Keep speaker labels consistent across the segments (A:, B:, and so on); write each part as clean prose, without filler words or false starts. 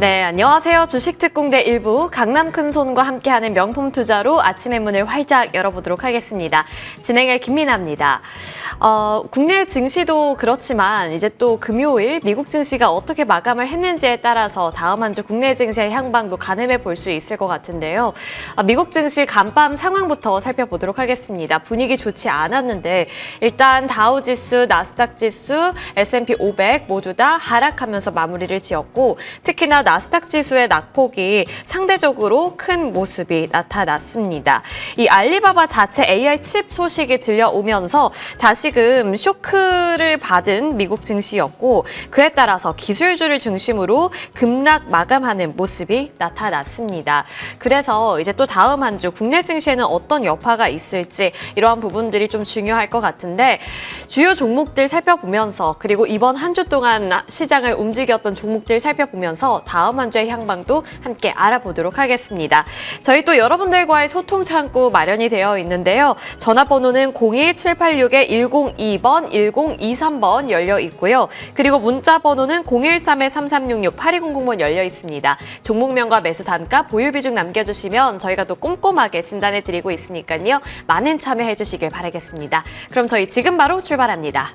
A: 네, 안녕하세요. 주식특공대 일부 강남 큰손과 함께하는 명품 투자로 아침의 문을 활짝 열어보도록 하겠습니다. 진행을 김민아입니다. 국내 증시도 그렇지만 이제 또 금요일 미국 증시가 어떻게 마감을 했는지에 따라서 다음 한 주 국내 증시의 향방도 가늠해 볼 수 있을 것 같은데요. 미국 증시 간밤 상황부터 살펴보도록 하겠습니다. 분위기 좋지 않았는데 일단 다우지수, 나스닥 지수, S&P 500 모두 다 하락하면서 마무리를 지었고 특히나 나스닥 지수의 낙폭이 상대적으로 큰 모습이 나타났습니다. 이 알리바바 자체 AI 칩 소식이 들려오면서 다시금 쇼크를 받은 미국 증시였고 그에 따라서 기술주를 중심으로 급락 마감하는 모습이 나타났습니다. 그래서 이제 또 다음 한 주 국내 증시에는 어떤 여파가 있을지 이러한 부분들이 좀 중요할 것 같은데 주요 종목들 살펴보면서 그리고 이번 한 주 동안 시장을 움직였던 종목들 살펴보면서 다음 한 주의 향방도 함께 알아보도록 하겠습니다. 저희 또 여러분들과의 소통 창구 마련이 되어 있는데요. 전화번호는 01786-1022번, 1023번 열려 있고요. 그리고 문자 번호는 013-3366-8200번 열려 있습니다. 종목명과 매수 단가, 보유 비중 남겨주시면 저희가 또 꼼꼼하게 진단해 드리고 있으니까요. 많은 참여해 주시길 바라겠습니다. 그럼 저희 지금 바로 출발합니다.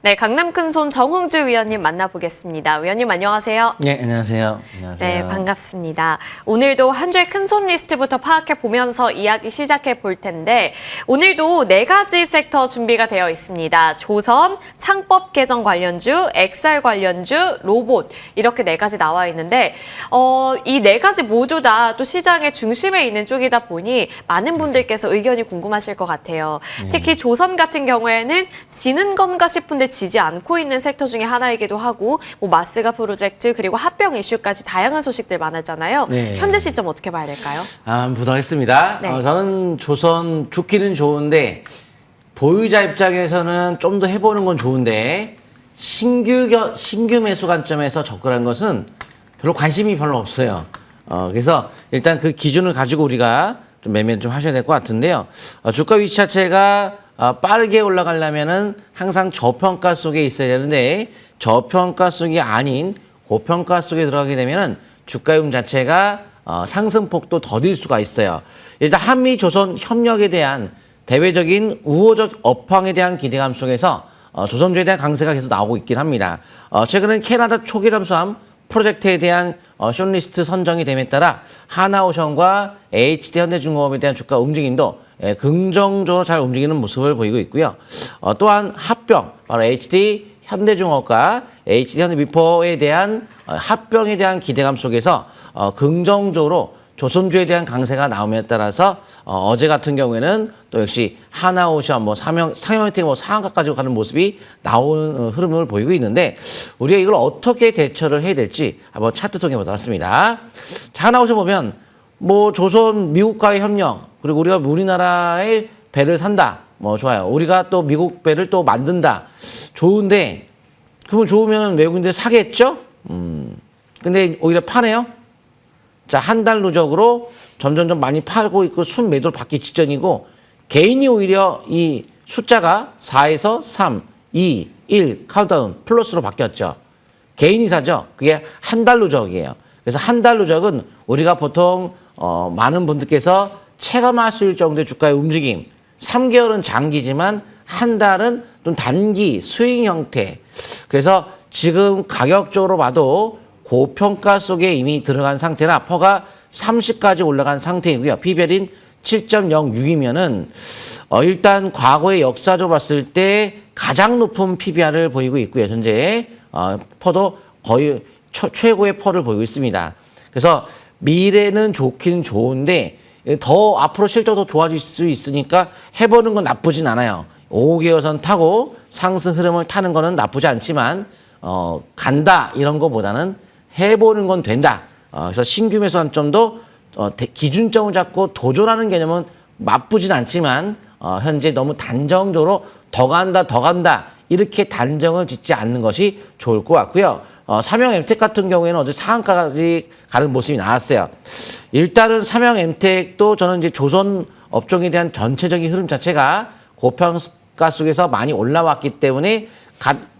A: 네, 강남 큰손 정홍주 위원님 만나보겠습니다. 위원님 안녕하세요.
B: 네, 안녕하세요. 안녕하세요.
A: 네, 반갑습니다. 오늘도 한 주의 큰손 리스트부터 파악해 보면서 이야기 시작해 볼 텐데 오늘도 4가지 섹터 준비가 되어 있습니다. 조선, 상법 개정 관련주, XR 관련주, 로봇 이렇게 4가지 나와 있는데 이 4가지 모두 다 또 시장의 중심에 있는 쪽이다 보니 많은 분들께서 의견이 궁금하실 것 같아요. 특히 조선 같은 경우에는 지는 건가 싶은데 지지 않고 있는 섹터 중에 하나이기도 하고 뭐 마스가 프로젝트 그리고 합병 이슈까지 다양한 소식들 많았잖아요.
B: 네.
A: 현재 시점 어떻게 봐야 될까요?
B: 보도록 하겠습니다.
A: 네.
B: 저는 조선 좋기는 좋은데 보유자 입장에서는 좀 더 해보는 건 좋은데 신규 매수 관점에서 접근한 것은 별로 관심이 별로 없어요. 그래서 일단 그 기준을 가지고 우리가 좀 매매를 좀 하셔야 될 것 같은데요. 주가 위치 자체가 빠르게 올라가려면은 항상 저평가 속에 있어야 되는데 저평가 속이 아닌 고평가 속에 들어가게 되면은 주가 흐름 자체가 상승폭도 더딜 수가 있어요. 일단 한미 조선 협력에 대한 대외적인 우호적 업황에 대한 기대감 속에서 조선주에 대한 강세가 계속 나오고 있긴 합니다. 최근엔 캐나다 초기 잠수함 프로젝트에 대한 숏리스트 선정이 됨에 따라 하나오션과 HD 현대중공업에 대한 주가 움직임도 긍정적으로 잘 움직이는 모습을 보이고 있고요. 또한 합병, 바로 HD 현대중공업과 HD 현대미포에 대한 합병에 대한 기대감 속에서 긍정적으로 조선주에 대한 강세가 나옴에 따라서 어제 같은 경우에는 또 역시 하나오션, 상용혜택 상한가까지 가는 모습이 나오는 흐름을 보이고 있는데 우리가 이걸 어떻게 대처를 해야 될지 한번 차트 통해 보도록 하겠습니다. 자, 하나오션 보면 조선 미국과의 협력 그리고 우리가 우리나라의 배를 산다. 좋아요. 우리가 또 미국 배를 또 만든다. 좋은데 그러면 좋으면 외국인들 사겠죠? 근데 오히려 파네요. 자, 한 달 누적으로 점점점 많이 팔고 있고 순매도를 받기 직전이고 개인이 오히려 이 숫자가 4에서 3, 2, 1 카운트다운 플러스로 바뀌었죠. 개인이 사죠. 그게 한 달 누적이에요. 그래서 한 달 누적은 우리가 보통 많은 분들께서 체감할 수 있을 정도의 주가의 움직임 3개월은 장기지만 한 달은 좀 단기 스윙 형태. 그래서 지금 가격적으로 봐도 고평가 속에 이미 들어간 상태라 퍼가 30까지 올라간 상태이고요. P별인 7.06이면은 일단 과거의 역사적으로 봤을 때 가장 높은 PBR을 보이고 있고요. 현재 퍼도 거의 최고의 퍼를 보이고 있습니다. 그래서 미래는 좋긴 좋은데 더 앞으로 실적도 좋아질 수 있으니까 해보는 건 나쁘진 않아요. 5개월선 타고 상승 흐름을 타는 거는 나쁘지 않지만 간다 이런 거보다는 해보는 건 된다. 그래서 신규 매수 관점도 기준점을 잡고 도전하는 개념은 나쁘진 않지만 현재 너무 단정적으로 더 간다 이렇게 단정을 짓지 않는 것이 좋을 것 같고요. 삼형 엠텍 같은 경우에는 어제 상한가까지 가는 모습이 나왔어요. 일단은 삼형 엠텍도 저는 이제 조선 업종에 대한 전체적인 흐름 자체가 고평가 속에서 많이 올라왔기 때문에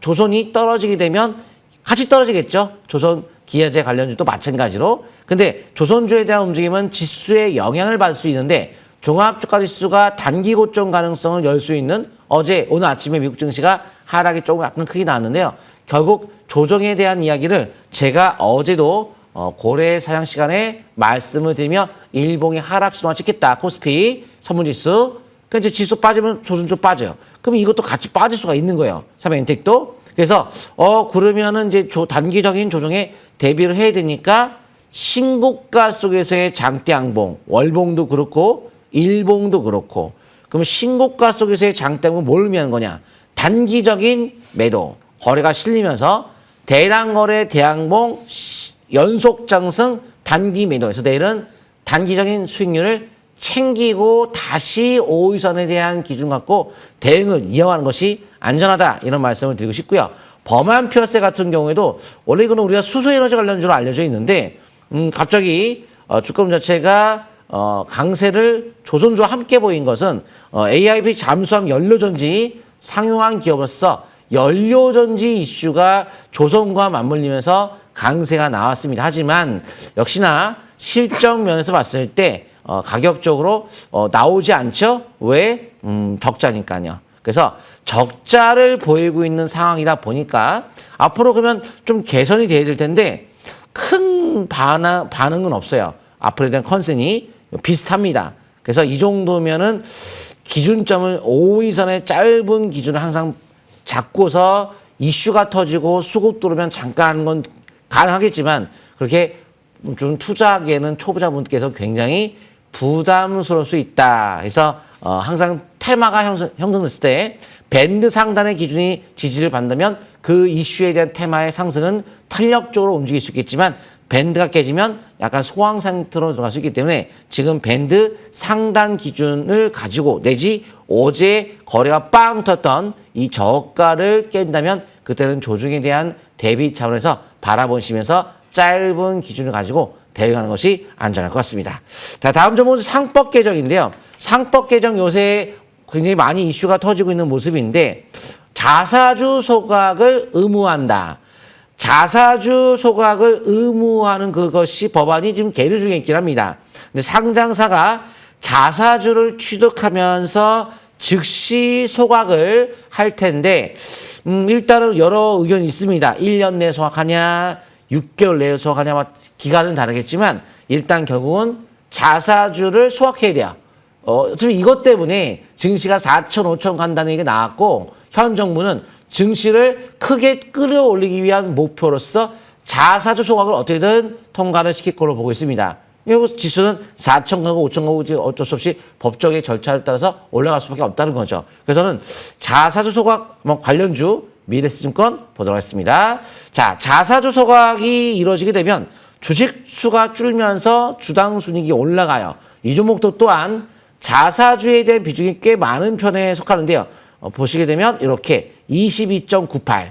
B: 조선이 떨어지게 되면 같이 떨어지겠죠. 조선 기아제 관련주도 마찬가지로. 근데 조선주에 대한 움직임은 지수에 영향을 받을 수 있는데 종합주가지수가 단기 고점 가능성을 열 수 있는 오늘 아침에 미국 증시가 하락이 조금 약간 크게 나왔는데요. 결국 조정에 대한 이야기를 제가 어제도 고래 사냥 시간에 말씀을 드리며 일봉이 하락 신호가 찍겠다. 코스피 선물지수. 그러니까 이제 지수 빠지면 조선주 빠져요. 그럼 이것도 같이 빠질 수가 있는 거예요. 삼형엔텍도. 그래서 그러면은 이제 단기적인 조정에 대비를 해야 되니까 신고가 속에서의 장대 양봉, 월봉도 그렇고 일봉도 그렇고. 그러면 신고가 속에서의 장대 양봉 뭘 의미하는 거냐? 단기적인 매도, 거래가 실리면서 대량 거래 대양봉 연속 상승 단기 매도에서 내일은 단기적인 수익률을 챙기고 다시 5위선에 대한 기준 갖고 대응을 이어가는 것이 안전하다 이런 말씀을 드리고 싶고요. 범한 피어세 같은 경우에도 원래 이거는 우리가 수소에너지 관련주로 알려져 있는데 갑자기 주가 자체가 강세를 조선주와 함께 보인 것은 AIP 잠수함 연료전지 상용한 기업으로서 연료전지 이슈가 조선과 맞물리면서 강세가 나왔습니다. 하지만 역시나 실적 면에서 봤을 때 가격적으로 나오지 않죠? 왜? 적자니까요. 그래서 적자를 보이고 있는 상황이다 보니까 앞으로 그러면 좀 개선이 돼야 될 텐데 큰 반응은 없어요. 앞으로에 대한 컨센이 비슷합니다. 그래서 이 정도면은 기준점을 5위선의 짧은 기준을 항상 잡고서 이슈가 터지고 수급 들어오면 잠깐 하는 건 가능하겠지만 그렇게 좀 투자하기에는 초보자분께서 굉장히 부담스러울 수 있다. 그래서 항상 테마가 형성됐을 때 밴드 상단의 기준이 지지를 받는다면 그 이슈에 대한 테마의 상승은 탄력적으로 움직일 수 있겠지만 밴드가 깨지면 약간 소황 상태로 들어갈 수 있기 때문에 지금 밴드 상단 기준을 가지고 내지 어제 거래가 빵 터졌던 이 저가를 깬다면 그때는 조정에 대한 대비 차원에서 바라보시면서 짧은 기준을 가지고 대응하는 것이 안전할 것 같습니다. 자, 다음 종목은 상법 개정인데요. 상법 개정 요새 굉장히 많이 이슈가 터지고 있는 모습인데 자사주 소각을 의무한다. 자사주 소각을 의무화하는 그것이 법안이 지금 계류 중에 있긴 합니다. 근데 상장사가 자사주를 취득하면서 즉시 소각을 할 텐데 일단은 여러 의견이 있습니다. 1년 내에 소각하냐 6개월 내에 소각하냐 기간은 다르겠지만 일단 결국은 자사주를 소각해야 돼요. 지금 이것 때문에 증시가 4천, 5천 간다는 얘기가 나왔고 현 정부는 증시를 크게 끌어올리기 위한 목표로서 자사주 소각을 어떻게든 통과를 시킬 걸로 보고 있습니다. 이 지수는 4천 가고 5천 가고 어쩔 수 없이 법적의 절차에 따라서 올라갈 수밖에 없다는 거죠. 그래서 저는 자사주 소각 관련주 미래에셋증권 보도록 하겠습니다. 자, 자사주 소각이 이루어지게 되면 주식 수가 줄면서 주당 순이익이 올라가요. 이 종목도 또한 자사주에 대한 비중이 꽤 많은 편에 속하는데요. 보시게 되면 이렇게 22.98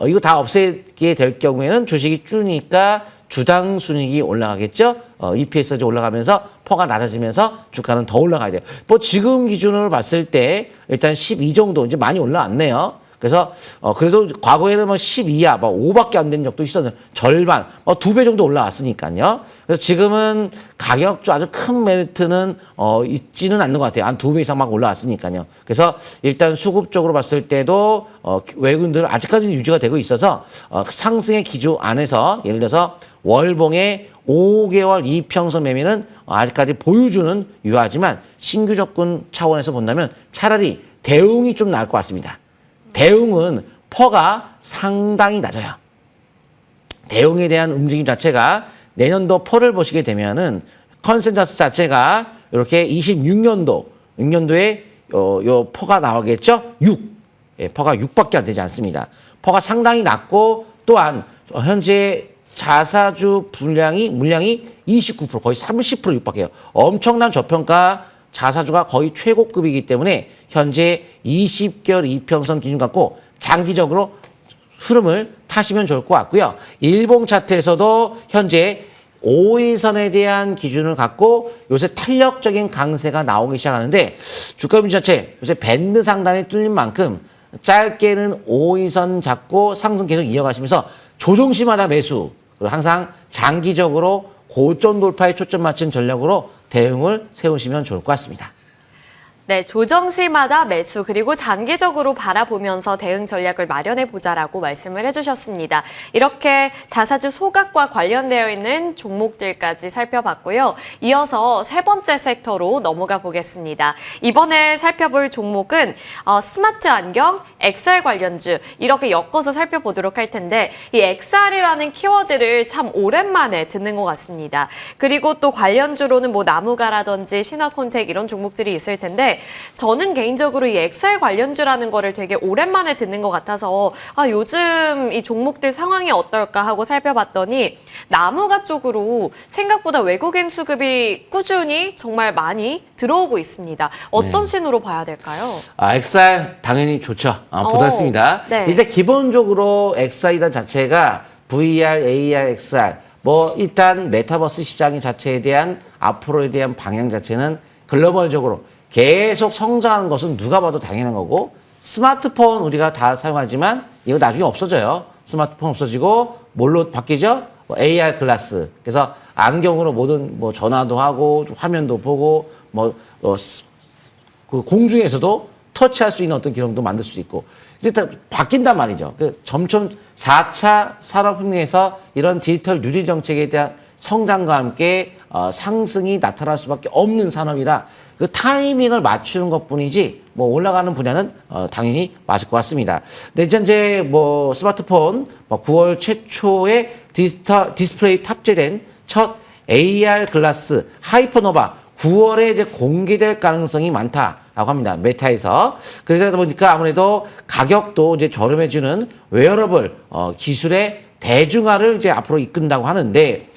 B: 이거 다 없애게 될 경우에는 주식이 줄으니까 주당 순이익이 올라가겠죠. EPS가 올라가면서 퍼가 낮아지면서 주가는 더 올라가야 돼요. 뭐 지금 기준으로 봤을 때 일단 12 정도 이제 많이 올라왔네요. 그래서 그래도 과거에는 뭐 12야, 뭐 5밖에 안 된 적도 있었는데 절반, 2배 정도 올라왔으니까요. 그래서 지금은 가격도 아주 큰 메리트는 있지는 않는 것 같아요. 한 2배 이상 막 올라왔으니까요. 그래서 일단 수급적으로 봤을 때도 외국인들은 아직까지는 유지가 되고 있어서 상승의 기조 안에서 예를 들어서 월봉의 5개월 이평선 매매는 아직까지 보유주는 유효하지만 신규 접근 차원에서 본다면 차라리 대응이 좀 나을 것 같습니다. 대응은 퍼가 상당히 낮아요. 대응에 대한 움직임 자체가 내년도 퍼를 보시게 되면은 컨센서스 자체가 이렇게 6년도에 요 퍼가 나오겠죠? 6. 예, 퍼가 6밖에 안 되지 않습니다. 퍼가 상당히 낮고 또한 현재 자사주 물량이 29% 거의 30% 육박해요. 엄청난 저평가 자사주가 거의 최고급이기 때문에 현재 20개월 이평선 기준 갖고 장기적으로 흐름을 타시면 좋을 것 같고요. 일봉 차트에서도 현재 5일선에 대한 기준을 갖고 요새 탄력적인 강세가 나오기 시작하는데 주가 비중 자체 요새 밴드 상단이 뚫린 만큼 짧게는 5일선 잡고 상승 계속 이어가시면서 조정시마다 매수 그리고 항상 장기적으로 고점 돌파에 초점 맞춘 전략으로 대응을 세우시면 좋을 것 같습니다.
A: 네, 조정시마다 매수 그리고 장기적으로 바라보면서 대응 전략을 마련해 보자라고 말씀을 해주셨습니다. 이렇게 자사주 소각과 관련되어 있는 종목들까지 살펴봤고요. 이어서 세 번째 섹터로 넘어가 보겠습니다. 이번에 살펴볼 종목은 스마트 안경, XR 관련주 이렇게 엮어서 살펴보도록 할 텐데 이 XR이라는 키워드를 참 오랜만에 듣는 것 같습니다. 그리고 또 관련주로는 뭐 나무가라든지 신화콘텍 이런 종목들이 있을 텐데 저는 개인적으로 이 XR 관련주라는 거를 되게 오랜만에 듣는 것 같아서 요즘 이 종목들 상황이 어떨까 하고 살펴봤더니 나무가 쪽으로 생각보다 외국인 수급이 꾸준히 정말 많이 들어오고 있습니다. 어떤 신호로 봐야 될까요?
B: XR 당연히 좋죠. 보셨습니다.
A: 네.
B: 일단 기본적으로 XR이란 자체가 VR, AR, XR 뭐 일단 메타버스 시장의 자체에 대한 앞으로에 대한 방향 자체는 글로벌적으로 계속 성장하는 것은 누가 봐도 당연한 거고 스마트폰 우리가 다 사용하지만 이거 나중에 없어져요. 스마트폰 없어지고 뭘로 바뀌죠? AR 글라스. 그래서 안경으로 모든 뭐 전화도 하고 화면도 보고 그 공중에서도 터치할 수 있는 어떤 기능도 만들 수 있고 이제 다 바뀐단 말이죠. 점점 4차 산업혁명에서 이런 디지털 뉴딜 정책에 대한 성장과 함께 상승이 나타날 수밖에 없는 산업이라 그 타이밍을 맞추는 것뿐이지 뭐 올라가는 분야는 당연히 맞을 것 같습니다. 근데 현재 뭐 스마트폰 9월 최초에 디스플레이 탑재된 첫 AR 글라스 하이퍼노바 9월에 이제 공개될 가능성이 많다라고 합니다. 메타에서. 그러다 보니까 아무래도 가격도 이제 저렴해지는 웨어러블 기술의 대중화를 이제 앞으로 이끈다고 하는데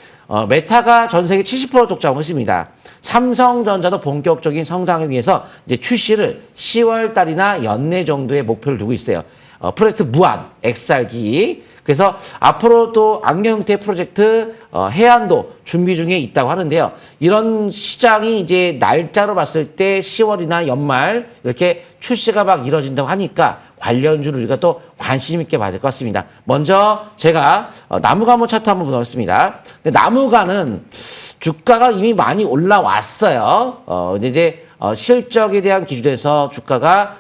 B: 메타가 전 세계 70% 독점을 했습니다. 삼성전자도 본격적인 성장을 위해서 이제 출시를 10월 달이나 연내 정도의 목표를 두고 있어요. 프로젝트 무한 XR기. 그래서 앞으로 또 안경 형태의 프로젝트 해안도 준비 중에 있다고 하는데요. 이런 시장이 이제 날짜로 봤을 때 10월이나 연말 이렇게 출시가 막 이뤄진다고 하니까 관련주를 우리가 또 관심 있게 봐야 될 것 같습니다. 먼저 제가 나무가 한번 차트 한번 보겠습니다. 근데 나무가는 주가가 이미 많이 올라왔어요. 이제 실적에 대한 기준에서 주가가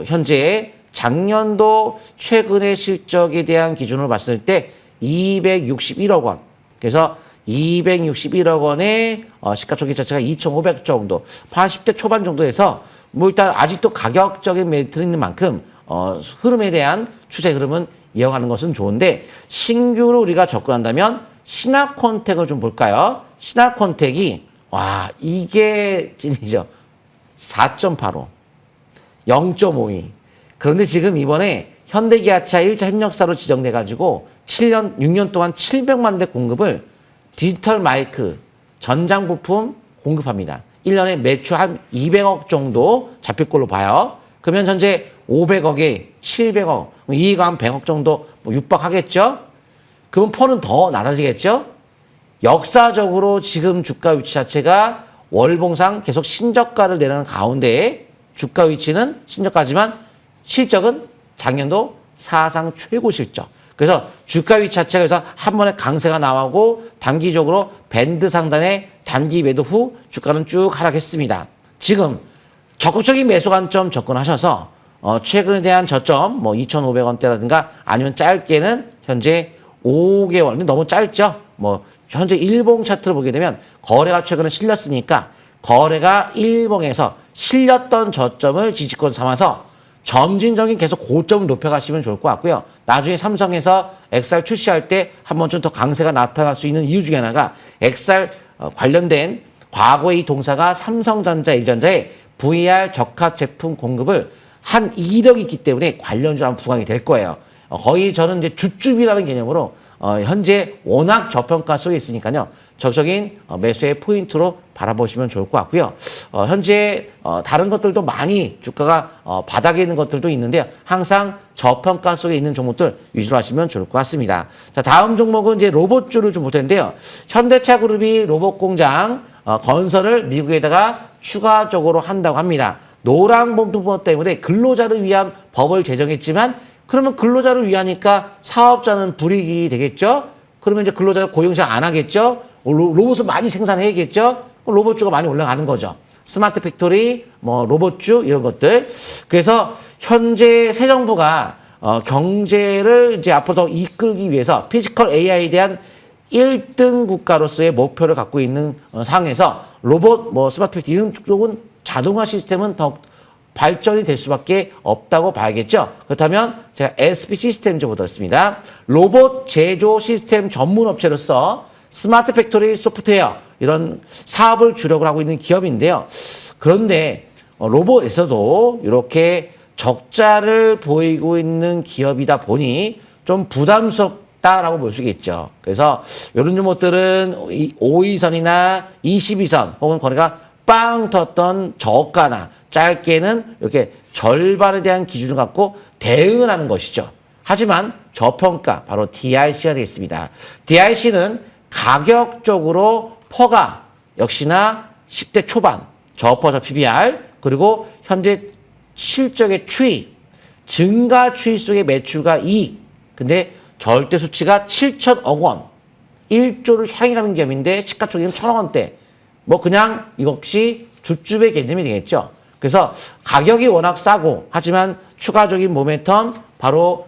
B: 현재 작년도 최근의 실적에 대한 기준으로 봤을 때 261억 원. 그래서 261억 원의 시가총액 자체가 2,500 정도, 80대 초반 정도에서 뭐 일단 아직도 가격적인 메리트는 있는 만큼 흐름에 대한 추세 흐름은 이어가는 것은 좋은데 신규로 우리가 접근한다면 신화콘텍을 좀 볼까요? 신화콘텍이 와 이게 찐이죠. 4.85, 0.52. 그런데 지금 이번에 현대기아차 1차 협력사로 지정돼가지고 6년 동안 700만 대 공급을 디지털 마이크, 전장 부품 공급합니다. 1년에 매출 한 200억 정도 잡힐 걸로 봐요. 그러면 현재 500억에 700억, 이익 한 100억 정도 육박하겠죠? 그럼 폰은 더 낮아지겠죠? 역사적으로 지금 주가 위치 자체가 월봉상 계속 신저가를 내는 가운데 주가 위치는 신저가지만 실적은 작년도 사상 최고 실적. 그래서 주가 위치 자체가 그래서 한 번에 강세가 나오고 단기적으로 밴드 상단에 단기 매도 후 주가는 쭉 하락했습니다. 지금 적극적인 매수 관점 접근하셔서 최근에 대한 저점 뭐 2,500원대라든가 아니면 짧게는 현재 5개월 근데 너무 짧죠. 뭐 현재 일봉 차트를 보게 되면 거래가 최근에 실렸으니까 거래가 일봉에서 실렸던 저점을 지지권 삼아서 점진적인 계속 고점을 높여가시면 좋을 것 같고요. 나중에 삼성에서 XR 출시할 때 한 번쯤 더 강세가 나타날 수 있는 이유 중에 하나가 XR 관련된 과거의 이 동사가 삼성전자, LG전자의 VR 적합 제품 공급을 한 이력이 있기 때문에 관련주랑 부각이 될 거예요. 거의 저는 이제 주줍이라는 개념으로 현재 워낙 저평가 속에 있으니까요. 적극적인 매수의 포인트로 바라보시면 좋을 것 같고요. 현재 다른 것들도 많이 주가가 바닥에 있는 것들도 있는데요. 항상 저평가 속에 있는 종목들 위주로 하시면 좋을 것 같습니다. 자, 다음 종목은 이제 로봇주를 좀 볼 텐데요. 현대차 그룹이 로봇 공장 건설을 미국에다가 추가적으로 한다고 합니다. 노란봉투법 때문에 근로자를 위한 법을 제정했지만 그러면 근로자를 위하니까 사업자는 불이익이 되겠죠? 그러면 이제 근로자가 고용시장 안 하겠죠? 로봇을 많이 생산해야겠죠? 로봇주가 많이 올라가는 거죠. 스마트 팩토리, 뭐 로봇주 이런 것들. 그래서 현재 새 정부가 경제를 이제 앞으로 더 이끌기 위해서 피지컬 AI에 대한 1등 국가로서의 목표를 갖고 있는 상황에서 로봇, 뭐 스마트 팩토리 이런 쪽은 자동화 시스템은 더 발전이 될 수밖에 없다고 봐야겠죠. 그렇다면 제가 SP 시스템 좀 보겠습니다. 로봇 제조 시스템 전문 업체로서 스마트 팩토리 소프트웨어 이런 사업을 주력을 하고 있는 기업인데요. 그런데 로봇에서도 이렇게 적자를 보이고 있는 기업이다 보니 좀 부담스럽다라고 볼 수 있겠죠. 그래서 이런 종목들은 5위선이나 22선 혹은 거래가 빵 텄던 저가나 짧게는 이렇게 절반에 대한 기준을 갖고 대응을 하는 것이죠. 하지만 저평가 바로 DIC가 되겠습니다. DIC는 가격적으로 퍼가 역시나 10대 초반 저퍼 저 PBR 그리고 현재 실적의 추이 증가 추이 속의 매출과 이익 근데 절대 수치가 7천억 원 1조를 향해 가는 기업인데 시가총액은 1,000억 원대 뭐 그냥 이것이 주줍의 개념이 되겠죠. 그래서 가격이 워낙 싸고 하지만 추가적인 모멘텀 바로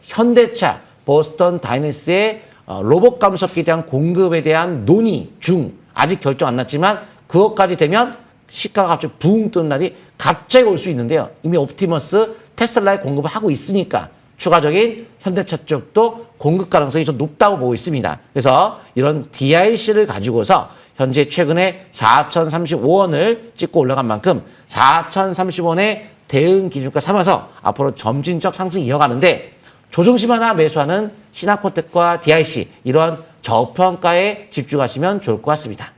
B: 현대차, 보스턴 다이내스의 로봇 감속기에 대한 공급에 대한 논의 중 아직 결정 안 났지만 그것까지 되면 시가가 갑자기 붕 뜨는 날이 갑자기 올 수 있는데요. 이미 옵티머스 테슬라에 공급을 하고 있으니까 추가적인 현대차 쪽도 공급 가능성이 좀 높다고 보고 있습니다. 그래서 이런 DIC를 가지고서 현재 최근에 4,035원을 찍고 올라간 만큼 4,030원의 대응 기준가 삼아서 앞으로 점진적 상승 이어가는데 조정심 하나 매수하는 신한콘텍과 DIC 이러한 저평가에 집중하시면 좋을 것 같습니다.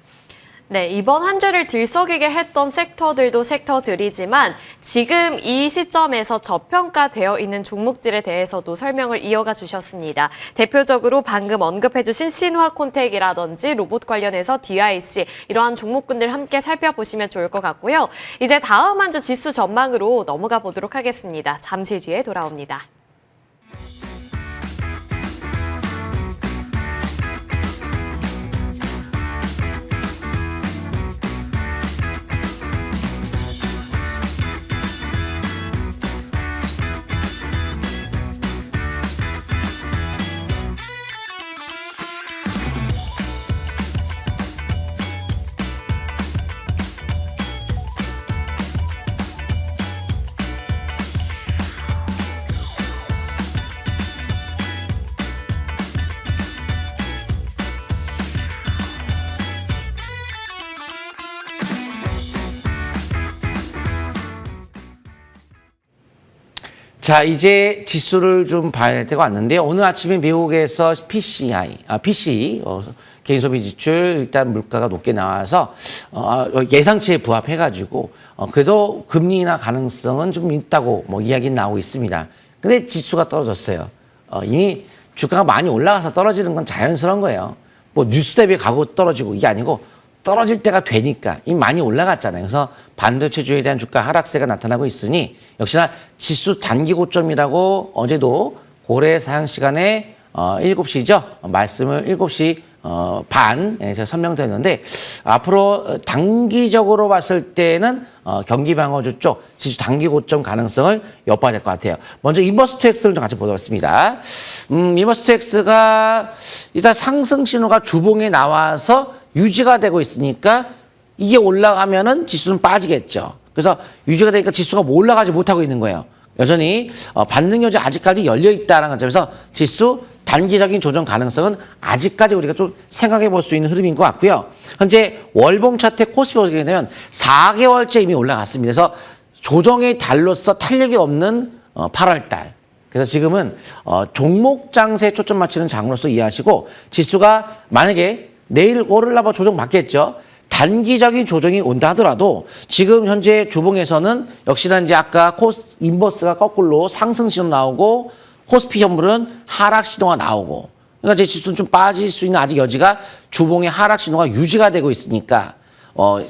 A: 네, 이번 한 주를 들썩이게 했던 섹터들도 섹터들이지만 지금 이 시점에서 저평가되어 있는 종목들에 대해서도 설명을 이어가 주셨습니다. 대표적으로 방금 언급해주신 신화콘텍이라든지 로봇 관련해서 DIC 이러한 종목군들 함께 살펴보시면 좋을 것 같고요. 이제 다음 한 주 지수 전망으로 넘어가 보도록 하겠습니다. 잠시 뒤에 돌아옵니다.
B: 자, 이제 지수를 좀 봐야 될 때가 왔는데요. 오늘 아침에 미국에서 PC, 개인 소비 지출 일단 물가가 높게 나와서 예상치에 부합해가지고 그래도 금리 인하 가능성은 좀 있다고 뭐 이야기는 나오고 있습니다. 근데 지수가 떨어졌어요. 이미 주가가 많이 올라가서 떨어지는 건 자연스러운 거예요. 뭐 뉴스 대비에 가고 떨어지고 이게 아니고 떨어질 때가 되니까 이미 많이 올라갔잖아요. 그래서 반도체주에 대한 주가 하락세가 나타나고 있으니 역시나 지수 단기 고점이라고 어제도 고래 사용 시간에 7시죠. 말씀을 7시 반에 제가 설명드렸는데 앞으로 단기적으로 봤을 때는 경기 방어주 쪽 지수 단기 고점 가능성을 엿봐야 될 것 같아요. 먼저 인버스트엑스를 좀 같이 보도록 하겠습니다. 인버스트엑스가 일단 상승 신호가 주봉에 나와서 유지가 되고 있으니까 이게 올라가면은 지수는 빠지겠죠. 그래서 유지가 되니까 지수가 뭐 올라가지 못하고 있는 거예요. 여전히 반등 여지 아직까지 열려 있다는 관점에서 지수 단기적인 조정 가능성은 아직까지 우리가 좀 생각해 볼 수 있는 흐름인 것 같고요. 현재 월봉 차트 코스피 보게 되면 4개월째 이미 올라갔습니다. 그래서 조정의 달로서 탄력이 없는 8월 달 그래서 지금은 종목 장세에 초점 맞추는 장으로서 이해하시고 지수가 만약에 내일 오르려면 조정 받겠죠. 단기적인 조정이 온다 하더라도 지금 현재 주봉에서는 역시나 이제 아까 인버스가 거꾸로 상승 신호 나오고 코스피 현물은 하락 신호가 나오고 그러니까 제 지수는 좀 빠질 수 있는 아직 여지가 주봉의 하락 신호가 유지가 되고 있으니까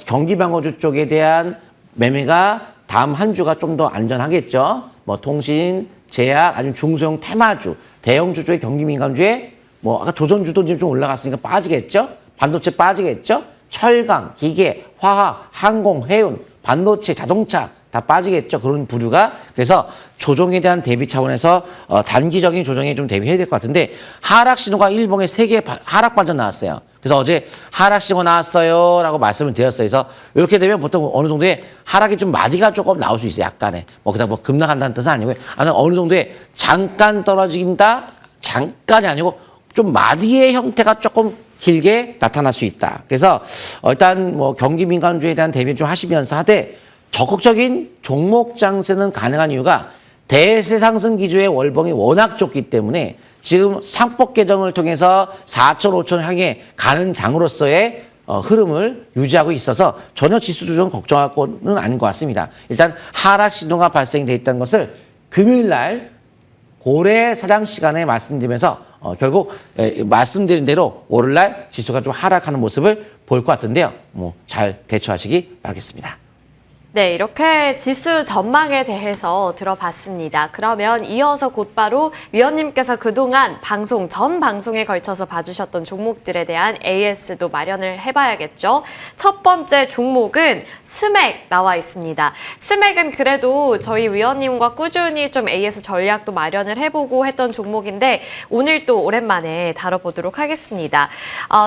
B: 경기방어주 쪽에 대한 매매가 다음 한 주가 좀 더 안전하겠죠. 뭐 통신, 제약 아니면 중소형 테마주, 대형주 쪽의 경기민감주에 뭐 아까 조선주도 지금 좀 올라갔으니까 빠지겠죠. 반도체 빠지겠죠. 철강, 기계, 화학, 항공, 해운, 반도체, 자동차 다 빠지겠죠. 그런 부류가. 그래서 조정에 대한 대비 차원에서 단기적인 조정에 좀 대비해야 될 것 같은데 하락 신호가 일봉에 3개 하락 반전 나왔어요. 그래서 어제 하락 신호 나왔어요 라고 말씀을 드렸어요. 그래서 이렇게 되면 보통 어느 정도의 하락이 좀 마디가 조금 나올 수 있어요. 약간의. 뭐 그다음 뭐 급락한다는 뜻은 아니고요. 어느 정도의 잠깐 떨어진다. 잠깐이 아니고 좀 마디의 형태가 조금 길게 나타날 수 있다. 그래서 일단 뭐 경기 민감주에 대한 대비를 좀 하시면서 하되 적극적인 종목 장세는 가능한 이유가 대세 상승 기조의 월봉이 워낙 좁기 때문에 지금 상법 개정을 통해서 4천, 5천 향해 가는 장으로서의 흐름을 유지하고 있어서 전혀 지수 조정 걱정할 거는 아닌 것 같습니다. 일단 하락 신호가 발생돼 있다는 것을 금요일 날 고래 사장 시간에 말씀드리면서 결국 말씀드린 대로 오늘날 지수가 좀 하락하는 모습을 보일 것 같은데요. 뭐 잘 대처하시기 바라겠습니다.
A: 네, 이렇게 지수 전망에 대해서 들어봤습니다. 그러면 이어서 곧바로 위원님께서 그동안 전 방송에 걸쳐서 봐주셨던 종목들에 대한 AS도 마련을 해봐야겠죠. 첫 번째 종목은 스맥 나와 있습니다. 스맥은 그래도 저희 위원님과 꾸준히 좀 AS 전략도 마련을 해보고 했던 종목인데 오늘 또 오랜만에 다뤄보도록 하겠습니다.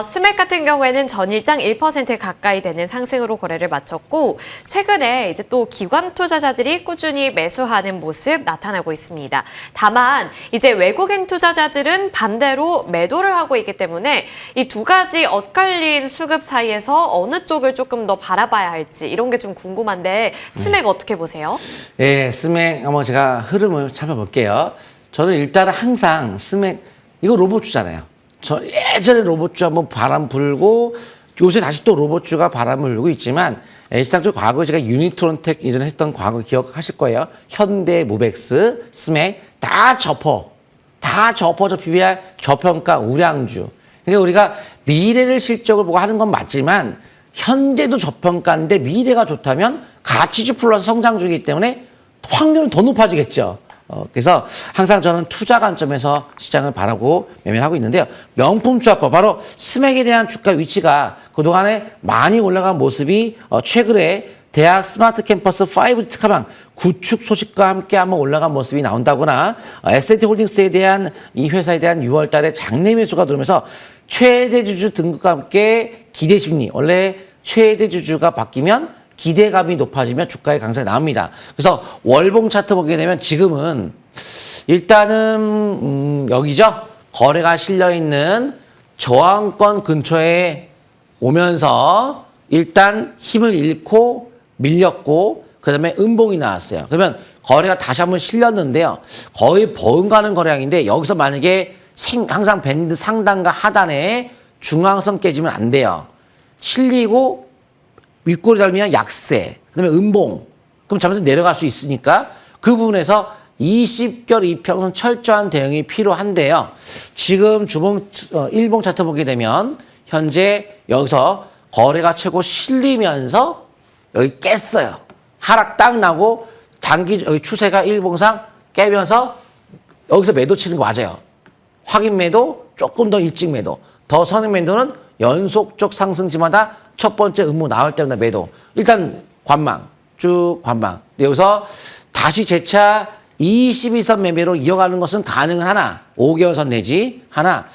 A: 스맥 같은 경우에는 전일장 1% 가까이 되는 상승으로 거래를 마쳤고 최근에 이제 또 기관 투자자들이 꾸준히 매수하는 모습 나타나고 있습니다. 다만 이제 외국인 투자자들은 반대로 매도를 하고 있기 때문에 이 두 가지 엇갈린 수급 사이에서 어느 쪽을 조금 더 바라봐야 할지 이런 게 좀 궁금한데 스맥 어떻게 보세요?
B: 예, 스맥 한번 제가 흐름을 잡아볼게요. 저는 일단은 항상 스맥 이거 로봇주잖아요. 저 예전에 로봇주 한번 바람 불고 요새 다시 또 로봇주가 바람을 불고 있지만 일상적으로 과거에 제가 유니트론텍 이전에 했던 과거 기억하실 거예요. 현대, 모백스, 스맥 다 저퍼, 저 PBR, 저평가, 우량주. 그러니까 우리가 미래를 실적을 보고 하는 건 맞지만 현재도 저평가인데 미래가 좋다면 가치주 플러스 성장주이기 때문에 확률은 더 높아지겠죠. 그래서 항상 저는 투자 관점에서 시장을 바라고 매매를 하고 있는데요. 명품 주합법, 바로 스맥에 대한 주가 위치가 그동안에 많이 올라간 모습이 최근에 대학 스마트 캠퍼스 5 특화방 구축 소식과 함께 한번 올라간 모습이 나온다거나 S&T 홀딩스에 대한 이 회사에 대한 6월 달에 장내 매수가 들어오면서 최대 주주 등급과 함께 기대 심리, 원래 최대 주주가 바뀌면 기대감이 높아지면 주가의 강세가 나옵니다. 그래서 월봉 차트 보게 되면 지금은 일단은 여기죠. 거래가 실려있는 저항권 근처에 오면서 일단 힘을 잃고 밀렸고 그다음에 음봉이 나왔어요. 그러면 거래가 다시 한번 실렸는데요. 거의 버금가는 거래량인데 여기서 만약에 항상 밴드 상단과 하단에 중앙선 깨지면 안 돼요. 실리고 윗골이 닳으면 약세, 그다음에 음봉, 그럼 잠시 내려갈 수 있으니까 그 부분에서 20개월 이평선 철저한 대응이 필요한데요. 지금 주봉 일봉 차트 보게 되면 현재 여기서 거래가 최고 실리면서 여기 깼어요. 하락 딱 나고 단기 여기 추세가 일봉상 깨면서 여기서 매도 치는 거 맞아요. 확인 매도, 조금 더 일찍 매도, 더 선행 매도는 연속적 상승지마다 첫 번째 음모 나올 때마다 매도. 일단 관망, 쭉 관망. 여기서 다시 재차 22선 매매로 이어가는 것은 가능은 하나, 5개월 선 내지 하나,